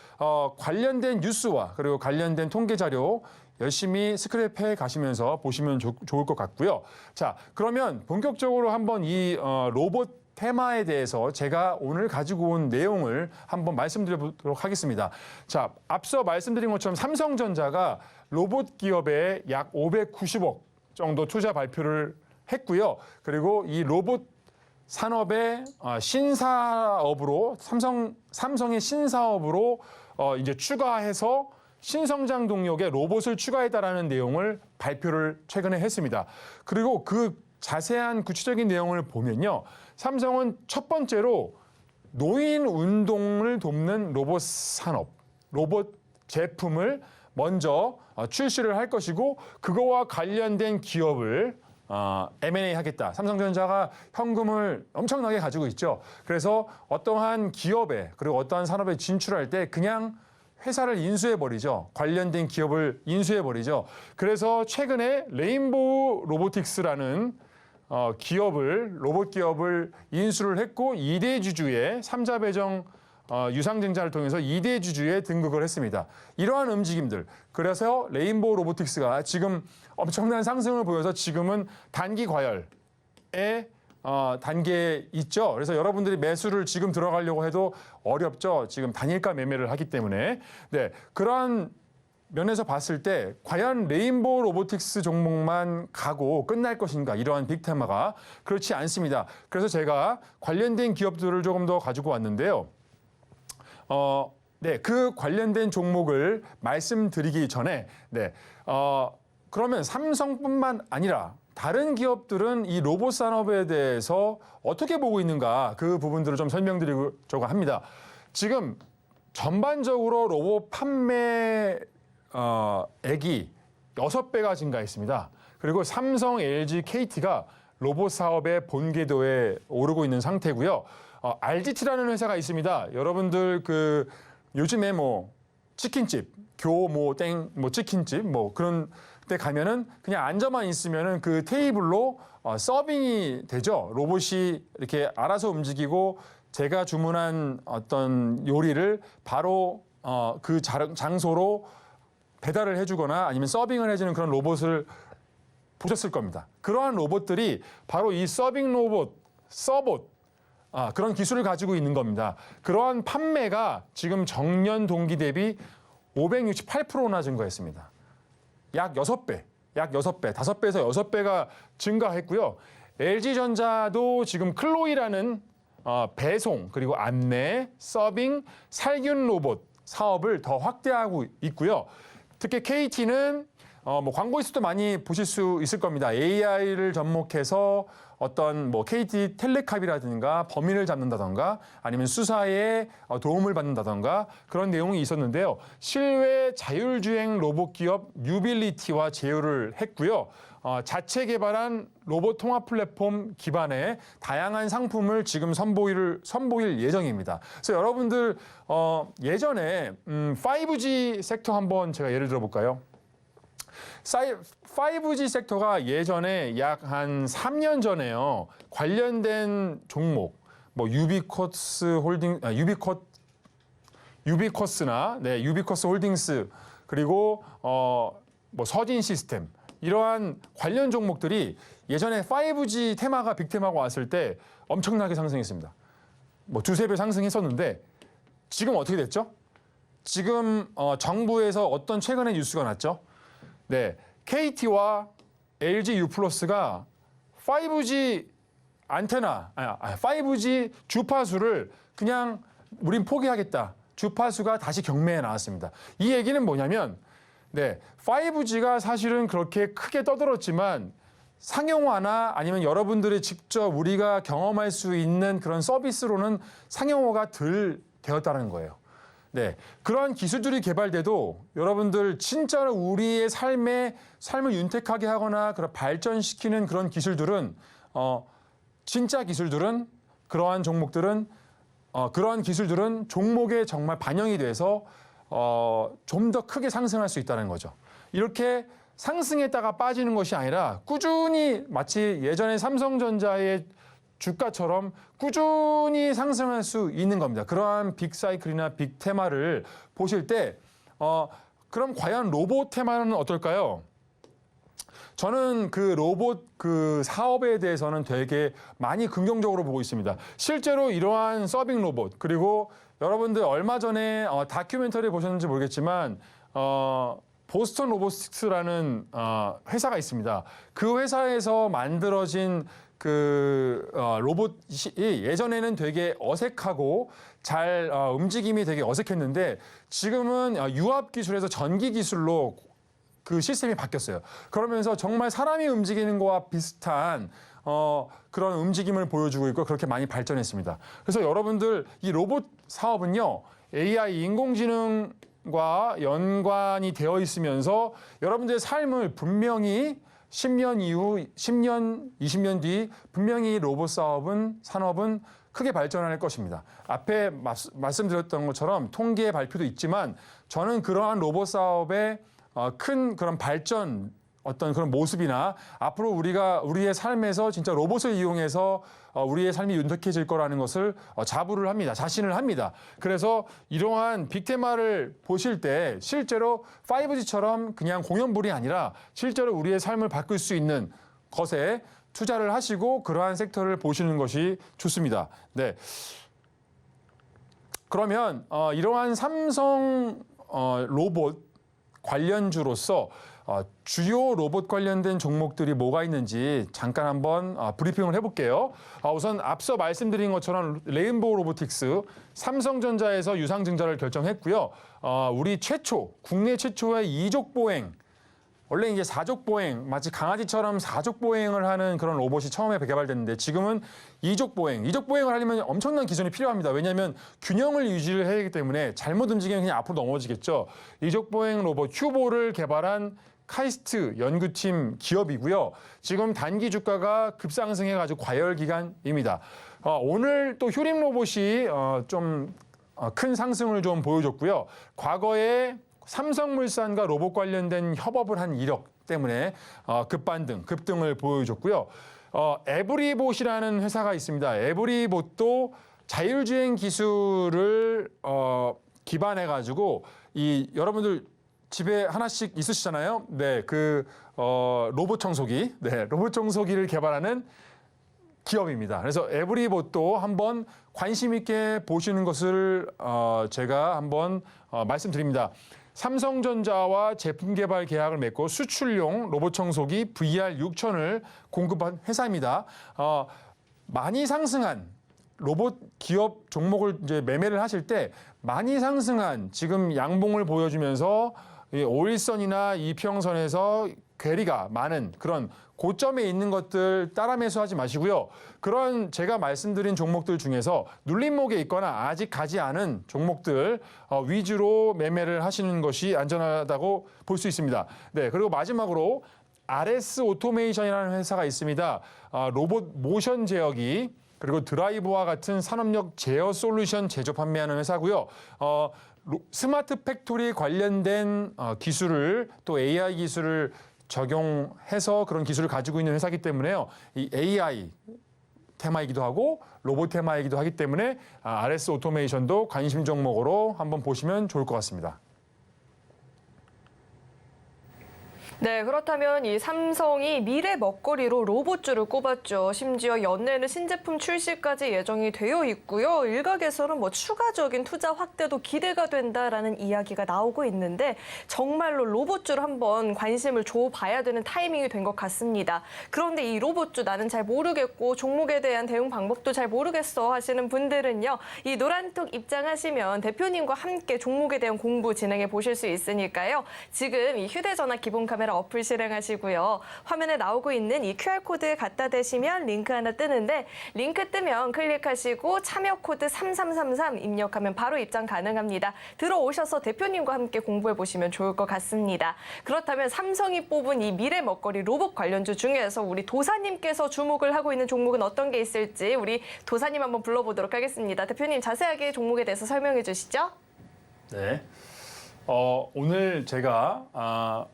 관련된 뉴스와 그리고 관련된 통계 자료 열심히 스크랩해 가시면서 보시면 좋을 것 같고요. 자, 그러면 본격적으로 한번 이 로봇 테마에 대해서 제가 오늘 가지고 온 내용을 한번 말씀드려보도록 하겠습니다. 자, 앞서 말씀드린 것처럼 삼성전자가 로봇 기업에 약 590억 정도 투자 발표를 했고요. 그리고 이 로봇 산업의 신사업으로 삼성의 신사업으로 이제 추가해서 신성장 동력의 로봇을 추가했다라는 내용을 발표를 최근에 했습니다. 그리고 그 자세한 구체적인 내용을 보면요. 삼성은 첫 번째로 노인 운동을 돕는 로봇 산업, 로봇 제품을 먼저 출시를 할 것이고 그거와 관련된 기업을 M&A 하겠다. 삼성전자가 현금을 엄청나게 가지고 있죠. 그래서 어떠한 기업에 그리고 어떠한 산업에 진출할 때 그냥 회사를 인수해버리죠. 관련된 기업을 인수해버리죠. 그래서 최근에 레인보우 로보틱스라는 로봇 기업을 인수를 했고 2대 주주의 3자 배정 유상증자를 통해서 2대 주주에 등극을 했습니다. 이러한 움직임들. 그래서 레인보우 로보틱스가 지금 엄청난 상승을 보여서 지금은 단기 과열의 단계에 있죠. 그래서 여러분들이 매수를 지금 들어가려고 해도 어렵죠. 지금 단일가 매매를 하기 때문에. 네, 그러한 면에서 봤을 때 과연 레인보우 로보틱스 종목만 가고 끝날 것인가, 이러한 빅테마가. 그렇지 않습니다. 그래서 제가 관련된 기업들을 조금 더 가지고 왔는데요. 네, 그 관련된 종목을 말씀드리기 전에, 그러면 삼성뿐만 아니라 다른 기업들은 이 로봇 산업에 대해서 어떻게 보고 있는가, 그 부분들을 좀 설명드리려고 합니다. 지금 전반적으로 로봇 판매 액이 6배가 증가했습니다. 그리고 삼성, LG, KT가 로봇 사업의 본궤도에 오르고 있는 상태고요. RGT라는 회사가 있습니다. 여러분들 그 요즘에 뭐 치킨집, 치킨집 그런 데 가면은 그냥 앉아만 있으면은 그 테이블로 서빙이 되죠. 로봇이 이렇게 알아서 움직이고 제가 주문한 어떤 요리를 바로 그 장소로 배달을 해주거나 아니면 서빙을 해주는 그런 로봇을 보셨을 겁니다. 그러한 로봇들이 바로 이 서빙 로봇, 서봇, 그런 기술을 가지고 있는 겁니다. 그러한 판매가 지금 정년 동기 대비 568%나 증가했습니다. 약 6배, 5배에서 6배가 증가했고요. LG전자도 지금 클로이라는 배송, 그리고 안내, 서빙, 살균 로봇 사업을 더 확대하고 있고요. 특히 KT는 광고에서도 많이 보실 수 있을 겁니다. AI를 접목해서 어떤 KT 텔레캅이라든가 범인을 잡는다던가 아니면 수사에 도움을 받는다던가 그런 내용이 있었는데요. 실외 자율주행 로봇 기업 유빌리티와 제휴를 했고요. 자체 개발한 로봇 통합 플랫폼 기반의 다양한 상품을 지금 선보일 예정입니다. 그래서 여러분들 예전에 5G 섹터 한번 제가 예를 들어볼까요? 5G 섹터가 예전에 약 한 3년 전에요. 관련된 종목, 유비쿼스 홀딩스, 그리고 서진 시스템, 이러한 관련 종목들이 예전에 5G 테마가 빅테마가 왔을 때 엄청나게 상승했습니다. 두세 배 상승했었는데 지금 어떻게 됐죠? 지금 정부에서 어떤 최근에 뉴스가 났죠? 네, KT와 LG U+가 5G 안테나, 5G 주파수를 그냥 우린 포기하겠다. 주파수가 다시 경매에 나왔습니다. 이 얘기는 뭐냐면, 5G가 사실은 그렇게 크게 떠들었지만 상용화나 아니면 여러분들이 직접 우리가 경험할 수 있는 그런 서비스로는 상용화가 덜 되었다는 거예요. 네, 그러한 기술들이 개발돼도 여러분들 진짜로 우리의 삶을 윤택하게 하거나 그런 발전시키는 그런 기술들은 진짜 기술들은 그러한 기술들은 종목에 정말 반영이 돼서 좀 더 크게 상승할 수 있다는 거죠. 이렇게 상승했다가 빠지는 것이 아니라 꾸준히 마치 예전에 삼성전자의 주가처럼 꾸준히 상승할 수 있는 겁니다. 그러한 빅사이클이나 빅테마를 보실 때 그럼 과연 로봇 테마는 어떨까요? 저는 그 로봇 사업에 대해서는 되게 많이 긍정적으로 보고 있습니다. 실제로 이러한 서빙 로봇, 그리고 여러분들 얼마 전에 다큐멘터리 보셨는지 모르겠지만 보스턴 로보틱스라는 회사가 있습니다. 그 회사에서 만들어진 로봇이 예전에는 되게 어색하고 잘 움직임이 되게 어색했는데 지금은 유압 기술에서 전기 기술로 그 시스템이 바뀌었어요. 그러면서 정말 사람이 움직이는 거와 비슷한 그런 움직임을 보여주고 있고 그렇게 많이 발전했습니다. 그래서 여러분들 이 로봇 사업은요, AI 인공지능과 연관이 되어 있으면서 여러분들의 삶을 분명히 10년 이후, 10년, 20년 뒤 분명히 로봇 산업은 크게 발전할 것입니다. 앞에 말씀드렸던 것처럼 통계 발표도 있지만 저는 그러한 로봇 사업의 큰 그런 발전 어떤 그런 모습이나 앞으로 우리의 삶에서 진짜 로봇을 이용해서 우리의 삶이 윤택해질 거라는 것을 자부를 합니다. 자신을 합니다. 그래서 이러한 빅테마를 보실 때 실제로 5G처럼 그냥 공연불이 아니라 실제로 우리의 삶을 바꿀 수 있는 것에 투자를 하시고 그러한 섹터를 보시는 것이 좋습니다. 네. 그러면 이러한 삼성 로봇 관련주로서 주요 로봇 관련된 종목들이 뭐가 있는지 잠깐 한번 브리핑을 해볼게요. 우선 앞서 말씀드린 것처럼 레인보우 로보틱스, 삼성전자에서 유상증자를 결정했고요. 우리 국내 최초의 2족 보행, 원래 이제 4족 보행, 마치 강아지처럼 4족 보행을 하는 그런 로봇이 처음에 개발됐는데 지금은 2족 보행. 2족 보행을 하려면 엄청난 기술이 필요합니다. 왜냐하면 균형을 유지를 해야 하기 때문에 잘못 움직이면 그냥 앞으로 넘어지겠죠. 2족 보행 로봇 큐보를 개발한 카이스트 연구팀 기업이고요. 지금 단기 주가가 급상승해가지고 과열 기간입니다. 오늘 또 휴림 로봇이 좀 큰 상승을 좀 보여줬고요. 과거에 삼성물산과 로봇 관련된 협업을 한 이력 때문에 급등을 보여줬고요. 에브리봇이라는 회사가 있습니다. 에브리봇도 자율주행 기술을 기반해가지고 여러분들 집에 하나씩 있으시잖아요. 네, 로봇 청소기, 로봇 청소기를 개발하는 기업입니다. 그래서 에브리봇도 한번 관심 있게 보시는 것을 제가 한번 말씀드립니다. 삼성전자와 제품 개발 계약을 맺고 수출용 로봇 청소기 VR6000을 공급한 회사입니다. 많이 상승한 로봇 기업 종목을 이제 매매를 하실 때 많이 상승한 지금 양봉을 보여주면서 오일선이나 이평선에서 괴리가 많은 그런 고점에 있는 것들 따라 매수하지 마시고요. 그런 제가 말씀드린 종목들 중에서 눌림목에 있거나 아직 가지 않은 종목들 위주로 매매를 하시는 것이 안전하다고 볼 수 있습니다. 네, 그리고 마지막으로 RS 오토메이션이라는 회사가 있습니다. 로봇 모션 제어기 그리고 드라이버와 같은 산업력 제어 솔루션 제조 판매하는 회사고요. 스마트 팩토리 관련된 기술을 또 AI 기술을 적용해서 그런 기술을 가지고 있는 회사이기 때문에요. 이 AI 테마이기도 하고 로봇 테마이기도 하기 때문에 RS 오토메이션도 관심 종목으로 한번 보시면 좋을 것 같습니다. 네, 그렇다면 이 삼성이 미래 먹거리로 로봇주를 꼽았죠. 심지어 연내에는 신제품 출시까지 예정이 되어 있고요. 일각에서는 추가적인 투자 확대도 기대가 된다라는 이야기가 나오고 있는데 정말로 로봇주를 한번 관심을 줘봐야 되는 타이밍이 된 것 같습니다. 그런데 이 로봇주 나는 잘 모르겠고 종목에 대한 대응 방법도 잘 모르겠어 하시는 분들은요. 이 노란톡 입장하시면 대표님과 함께 종목에 대한 공부 진행해 보실 수 있으니까요. 지금 이 휴대전화 기본 카메라 어플 실행하시고요. 화면에 나오고 있는 이 QR코드 갖다 대시면 링크 하나 뜨는데 링크 뜨면 클릭하시고 참여 코드 3333 입력하면 바로 입장 가능합니다. 들어오셔서 대표님과 함께 공부해 보시면 좋을 것 같습니다. 그렇다면 삼성이 뽑은 이 미래 먹거리 로봇 관련주 중에서 우리 도사님께서 주목을 하고 있는 종목은 어떤 게 있을지 우리 도사님 한번 불러보도록 하겠습니다. 대표님 자세하게 종목에 대해서 설명해 주시죠. 네. 오늘 제가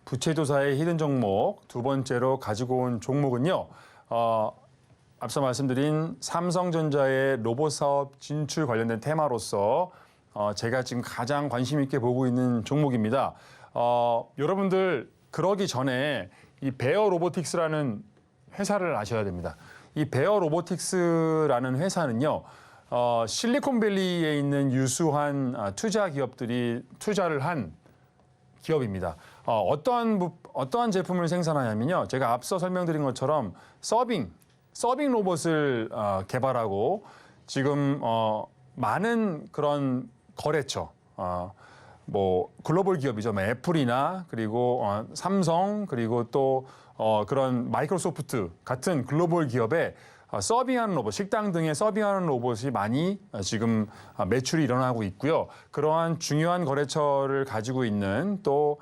부채도사의 히든 종목 두 번째로 가지고 온 종목은요. 앞서 말씀드린 삼성전자의 로봇 사업 진출 관련된 테마로서 제가 지금 가장 관심 있게 보고 있는 종목입니다. 여러분들 그러기 전에 이 베어 로보틱스라는 회사를 아셔야 됩니다. 이 베어 로보틱스라는 회사는요. 실리콘밸리에 있는 유수한 투자 기업들이 투자를 한 기업입니다. 어떠한 제품을 생산하냐면요. 제가 앞서 설명드린 것처럼 서빙 로봇을 개발하고 지금 많은 그런 거래처, 글로벌 기업이죠. 애플이나 그리고 삼성 그리고 또 그런 마이크로소프트 같은 글로벌 기업에 서빙하는 로봇, 식당 등에 서빙하는 로봇이 많이 지금 매출이 일어나고 있고요. 그러한 중요한 거래처를 가지고 있는 또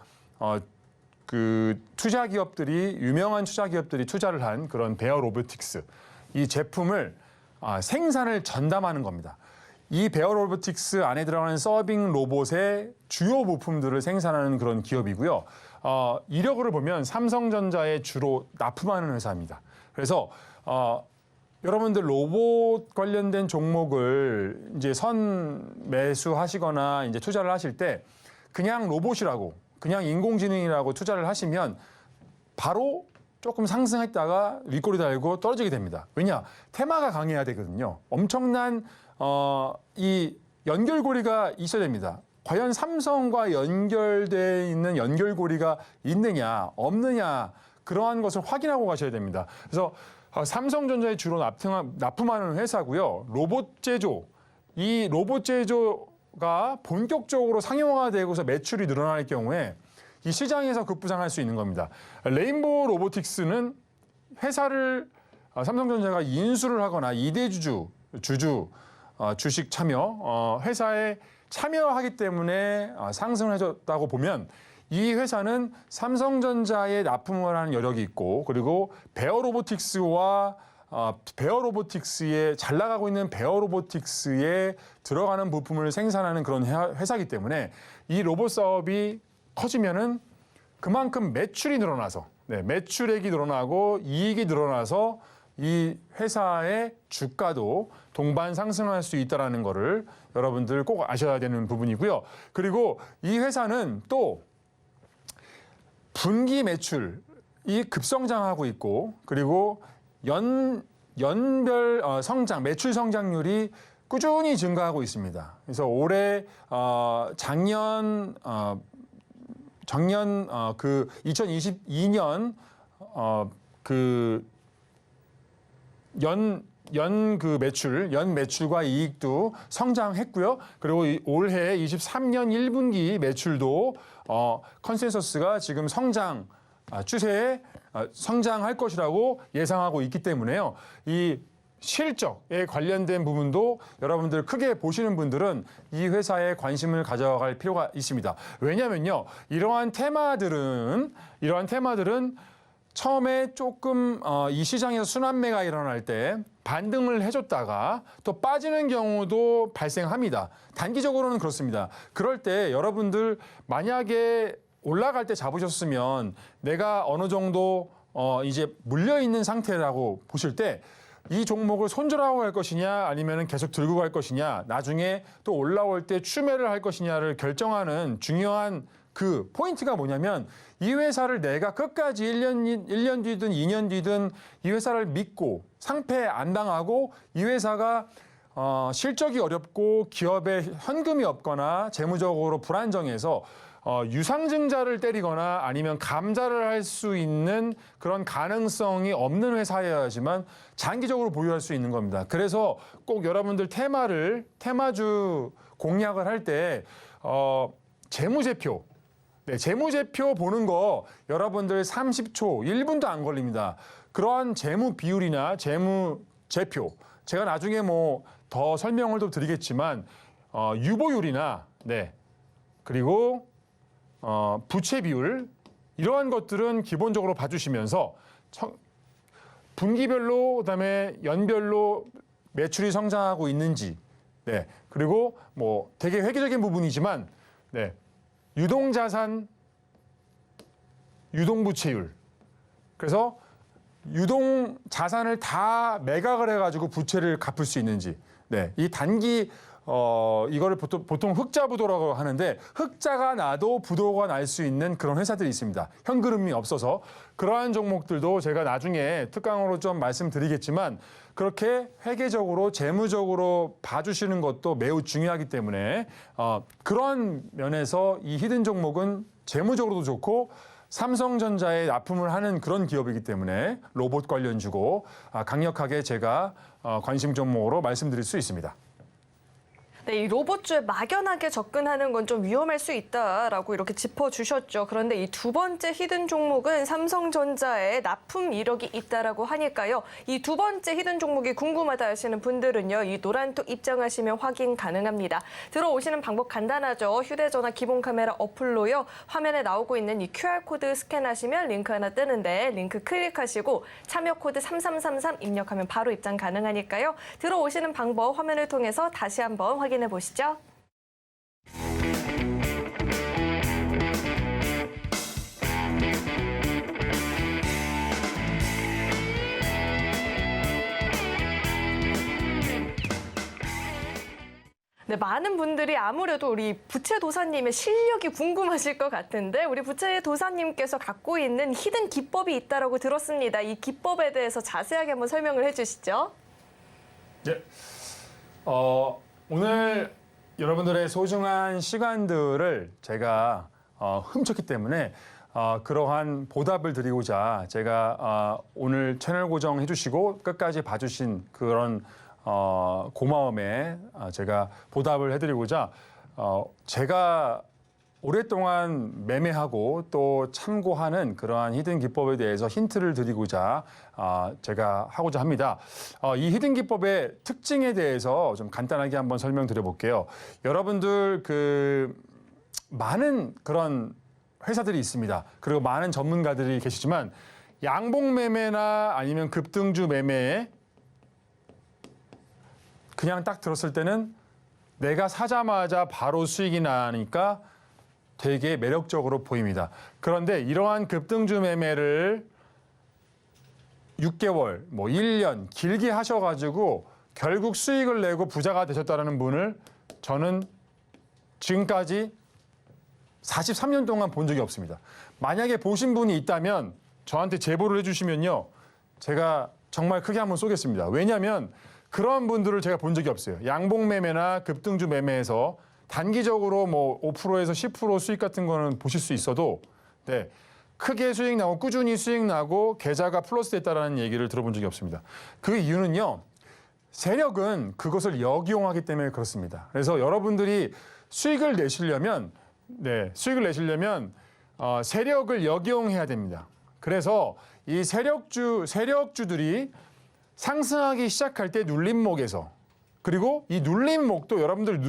투자 기업들이 유명한 투자 기업들이 투자를 한 그런 베어 로보틱스 이 제품을 생산을 전담하는 겁니다. 이 베어 로보틱스 안에 들어가는 서빙 로봇의 주요 부품들을 생산하는 그런 기업이고요. 이력을 보면 삼성전자에 주로 납품하는 회사입니다. 그래서 여러분들 로봇 관련된 종목을 이제 선매수하시거나 이제 투자를 하실 때 그냥 로봇이라고, 그냥 인공지능이라고 투자를 하시면 바로 조금 상승했다가 윗꼬리 달고 떨어지게 됩니다. 왜냐? 테마가 강해야 되거든요. 엄청난 이 연결고리가 있어야 됩니다. 과연 삼성과 연결되어 있는 연결고리가 있느냐, 없느냐, 그러한 것을 확인하고 가셔야 됩니다. 그래서 삼성전자에 주로 납품하는 회사고요. 로봇 제조, 이 로봇 제조가 본격적으로 상용화되고서 매출이 늘어날 경우에 이 시장에서 급부상할 수 있는 겁니다. 레인보우 로보틱스는 회사를 삼성전자가 인수를 하거나 2대 주식 참여, 회사에 참여하기 때문에 상승을 해줬다고 보면 이 회사는 삼성전자에 납품을 하는 여력이 있고 그리고 베어 로보틱스에 잘 나가고 있는 베어 로보틱스에 들어가는 부품을 생산하는 그런 회사이기 때문에 이 로봇 사업이 커지면은 그만큼 매출이 늘어나서 매출액이 늘어나고 이익이 늘어나서 이 회사의 주가도 동반 상승할 수 있다는 거를 여러분들 꼭 아셔야 되는 부분이고요. 그리고 이 회사는 또 분기 매출이 급성장하고 있고 그리고 연별 성장, 매출 성장률이 꾸준히 증가하고 있습니다. 그래서 올해 작년 그 2022년 연 매출과 이익도 성장했고요. 그리고 올해 23년 1분기 매출도 컨센서스가 지금 성장 추세에 성장할 것이라고 예상하고 있기 때문에요. 이 실적에 관련된 부분도 여러분들 크게 보시는 분들은 이 회사에 관심을 가져갈 필요가 있습니다. 왜냐면요. 이러한 테마들은 처음에 조금 이 시장에서 순환매가 일어날 때 반등을 해줬다가 또 빠지는 경우도 발생합니다. 단기적으로는 그렇습니다. 그럴 때 여러분들 만약에 올라갈 때 잡으셨으면 내가 어느 정도 이제 물려있는 상태라고 보실 때 이 종목을 손절하고 갈 것이냐 아니면 계속 들고 갈 것이냐 나중에 또 올라올 때 추매를 할 것이냐를 결정하는 중요한 그 포인트가 뭐냐면 이 회사를 내가 끝까지 1년 뒤든 2년 뒤든 이 회사를 믿고 상패 안 당하고 이 회사가 실적이 어렵고 기업에 현금이 없거나 재무적으로 불안정해서 유상증자를 때리거나 아니면 감자를 할 수 있는 그런 가능성이 없는 회사여야지만 장기적으로 보유할 수 있는 겁니다. 그래서 꼭 여러분들 테마주 공략을 할 때 재무제표 재무제표 보는 거 여러분들 30초, 1분도 안 걸립니다. 그러한 재무 비율이나 재무제표 제가 나중에 뭐 더 설명을 또 드리겠지만 유보율이나 그리고 부채 비율 이러한 것들은 기본적으로 봐주시면서 분기별로 그다음에 연별로 매출이 성장하고 있는지 그리고 뭐 되게 획기적인 부분이지만 유동자산 유동부채율 그래서 유동자산을 다 매각을 해가지고 부채를 갚을 수 있는지 이 단기 이거를 보통 흑자부도라고 하는데 흑자가 나도 부도가 날 수 있는 그런 회사들이 있습니다. 현금이 없어서 그러한 종목들도 제가 나중에 특강으로 좀 말씀드리겠지만 그렇게 회계적으로 재무적으로 봐주시는 것도 매우 중요하기 때문에 그런 면에서 이 히든 종목은 재무적으로도 좋고 삼성전자에 납품을 하는 그런 기업이기 때문에 로봇 관련주고 강력하게 제가 관심 종목으로 말씀드릴 수 있습니다. 네, 이 로봇주에 막연하게 접근하는 건 좀 위험할 수 있다라고 이렇게 짚어주셨죠. 그런데 이 두 번째 히든 종목은 삼성전자에 납품 이력이 있다라고 하니까요. 이 두 번째 히든 종목이 궁금하다 하시는 분들은요. 이 노란톡 입장하시면 확인 가능합니다. 들어오시는 방법 간단하죠. 휴대전화 기본 카메라 어플로요. 화면에 나오고 있는 이 QR코드 스캔하시면 링크 하나 뜨는데 링크 클릭하시고 참여 코드 3333 입력하면 바로 입장 가능하니까요. 들어오시는 방법 화면을 통해서 다시 한번 확인해 보시죠. 네, 많은 분들이 아무래도 우리 부채도사님의 실력이 궁금하실 것 같은데 우리 부채도사님께서 갖고 있는 히든 기법이 있다라고 들었습니다. 이 기법에 대해서 자세하게 한번 설명을 해주시죠. 네. 오늘 여러분들의 소중한 시간들을 제가 훔쳤기 때문에 그러한 보답을 드리고자 제가 오늘 채널 고정해 주시고 끝까지 봐주신 그런 고마움에 제가 보답을 해드리고자 제가 오랫동안 매매하고 또 참고하는 그러한 히든 기법에 대해서 힌트를 드리고자 제가 하고자 합니다. 이 히든 기법의 특징에 대해서 좀 간단하게 한번 설명드려 볼게요. 여러분들 많은 그런 회사들이 있습니다. 그리고 많은 전문가들이 계시지만 양봉 매매나 아니면 급등주 매매에 그냥 딱 들었을 때는 내가 사자마자 바로 수익이 나니까 되게 매력적으로 보입니다. 그런데 이러한 급등주 매매를 6개월, 1년 길게 하셔가지고 결국 수익을 내고 부자가 되셨다는 분을 저는 지금까지 43년 동안 본 적이 없습니다. 만약에 보신 분이 있다면 저한테 제보를 해주시면요. 제가 정말 크게 한번 쏘겠습니다. 왜냐하면 그런 분들을 제가 본 적이 없어요. 양봉 매매나 급등주 매매에서 단기적으로 5%에서 10% 수익 같은 거는 보실 수 있어도 네, 크게 수익 나고 꾸준히 수익 나고 계좌가 플러스 됐다라는 얘기를 들어본 적이 없습니다. 그 이유는요. 세력은 그것을 역이용하기 때문에 그렇습니다. 그래서 여러분들이 수익을 내시려면 세력을 역이용해야 됩니다. 그래서 이 세력주들이 상승하기 시작할 때 눌림목에서 그리고 이 눌림목도 여러분들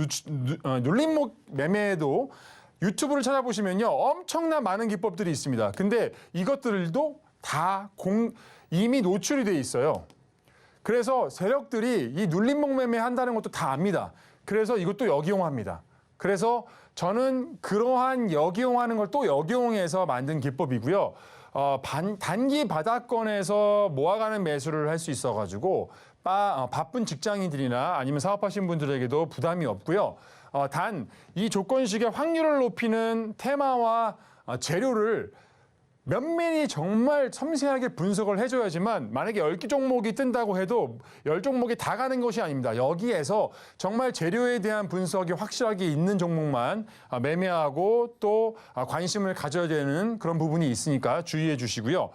눌림목 매매에도 유튜브를 찾아보시면요. 엄청난 많은 기법들이 있습니다. 근데 이것들도 다 이미 노출이 돼 있어요. 그래서 세력들이 이 눌림목 매매 한다는 것도 다 압니다. 그래서 이것도 역이용합니다. 그래서 저는 그러한 역이용하는 걸 또 역이용해서 만든 기법이고요. 단기 바닥권에서 모아가는 매수를 할 수 있어가지고 바쁜 직장인들이나 아니면 사업하시는 분들에게도 부담이 없고요. 단 이 조건식의 확률을 높이는 테마와 재료를 면밀히 정말 섬세하게 분석을 해줘야지만 만약에 10개 종목이 뜬다고 해도 10종목이 다 가는 것이 아닙니다. 여기에서 정말 재료에 대한 분석이 확실하게 있는 종목만 매매하고 또 관심을 가져야 되는 그런 부분이 있으니까 주의해 주시고요.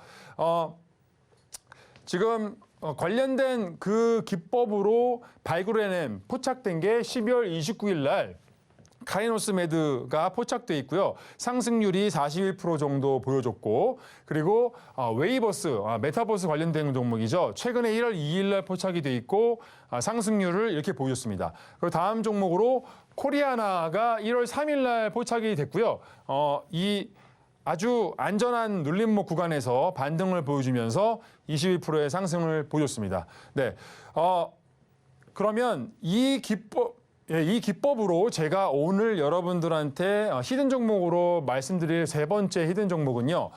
지금 관련된 그 기법으로 발굴해낸 포착된 게 12월 29일 날 카이노스메드가 포착돼 있고요. 상승률이 41% 정도 보여줬고 그리고 웨이버스, 메타버스 관련된 종목이죠. 최근에 1월 2일 날 포착이 돼 있고 상승률을 이렇게 보여줬습니다. 그리고 다음 종목으로 코리아나가 1월 3일 날 포착이 됐고요. 이 아주 안전한 눌림목 구간에서 반등을 보여주면서 22%의 상승을 보여줬습니다. 네, 그러면 이 기법으로 제가 오늘 여러분들한테 히든 종목으로 말씀드릴 세 번째 히든 종목은요.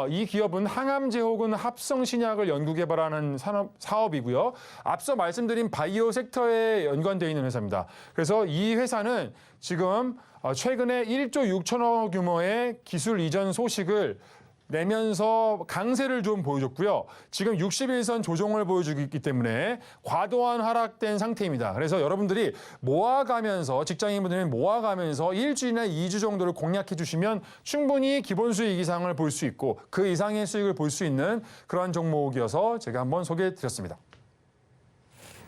이 기업은 항암제 혹은 합성 신약을 연구 개발하는 사업이고요. 앞서 말씀드린 바이오 섹터에 연관되어 있는 회사입니다. 그래서 이 회사는 지금 최근에 1조 6천억 규모의 기술 이전 소식을 내면서 강세를 좀 보여줬고요. 지금 61선 조정을 보여주고 있기 때문에 과도한 하락된 상태입니다. 그래서 여러분들이 모아가면서 직장인분들은 모아가면서 일주일이나 2주 정도를 공략해 주시면 충분히 기본 수익 이상을 볼 수 있고 그 이상의 수익을 볼 수 있는 그런 종목이어서 제가 한번 소개해 드렸습니다.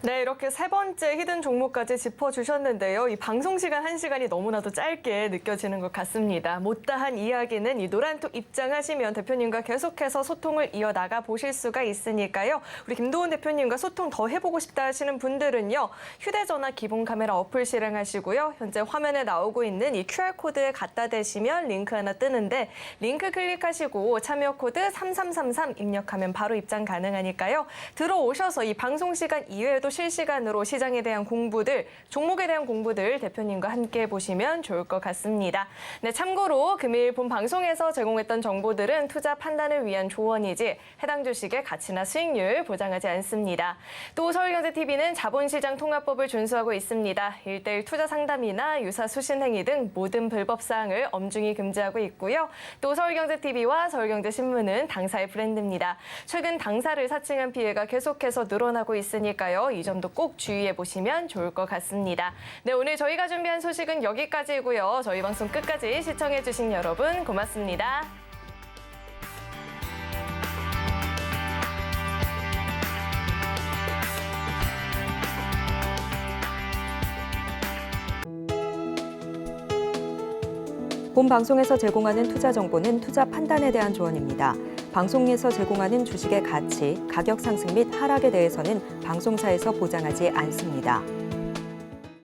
네, 이렇게 세 번째 히든 종목까지 짚어주셨는데요. 이 방송 시간 1시간이 너무나도 짧게 느껴지는 것 같습니다. 못다한 이야기는 이 노란톡 입장하시면 대표님과 계속해서 소통을 이어나가 보실 수가 있으니까요. 우리 김도훈 대표님과 소통 더 해보고 싶다 하시는 분들은요. 휴대전화 기본 카메라 어플 실행하시고요. 현재 화면에 나오고 있는 이 QR코드에 갖다 대시면 링크 하나 뜨는데 링크 클릭하시고 참여 코드 3333 입력하면 바로 입장 가능하니까요. 들어오셔서 이 방송 시간 이외에도 실시간으로 시장에 대한 공부들, 종목에 대한 공부들 대표님과 함께 보시면 좋을 것 같습니다. 네, 참고로 금일 본 방송에서 제공했던 정보들은 투자 판단을 위한 조언이지 해당 주식의 가치나 수익률 보장하지 않습니다. 또 서울경제TV는 자본시장 통합법을 준수하고 있습니다. 1:1 투자 상담이나 유사 수신 행위 등 모든 불법 사항을 엄중히 금지하고 있고요. 또 서울경제TV와 서울경제신문은 당사의 브랜드입니다. 최근 당사를 사칭한 피해가 계속해서 늘어나고 있으니까요. 이 점도 꼭 주의해 보시면 좋을 것 같습니다. 네, 오늘 저희가 준비한 소식은 여기까지고요. 저희 방송 끝까지 시청해 주신 여러분 고맙습니다. 본 방송에서 제공하는 투자 정보는 투자 판단에 대한 조언입니다. 방송에서 제공하는 주식의 가치, 가격 상승 및 하락에 대해서는 방송사에서 보장하지 않습니다.